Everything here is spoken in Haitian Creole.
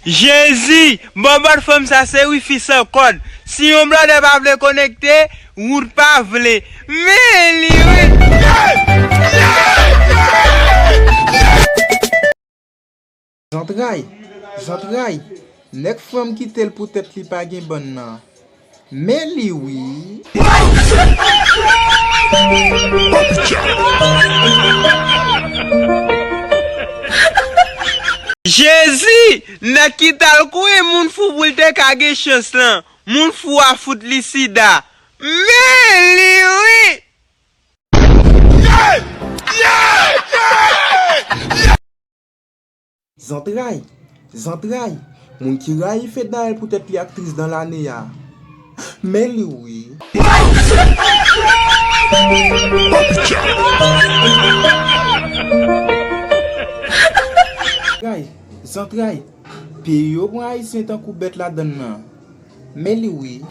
Jésus, bon femme ça c'est wifi sans code. Si on blanc ne pas vle connecter, ou pas vle. Mais li J'entraille. Nek femme qui tel peut-être li pas gen bonne nan. Mais li oui. Jésus, n'a kital kou e moun fou pou te kage chance lan. Moun fou a fout li sida. Mais li oui. J'entraille. Moun qui raille fait dans elle peut-être li actrice dans l'année ya. Mais li oui. J'entraille. Puis yo pour haïtien tant kou bête la donne nan. Mais li oui.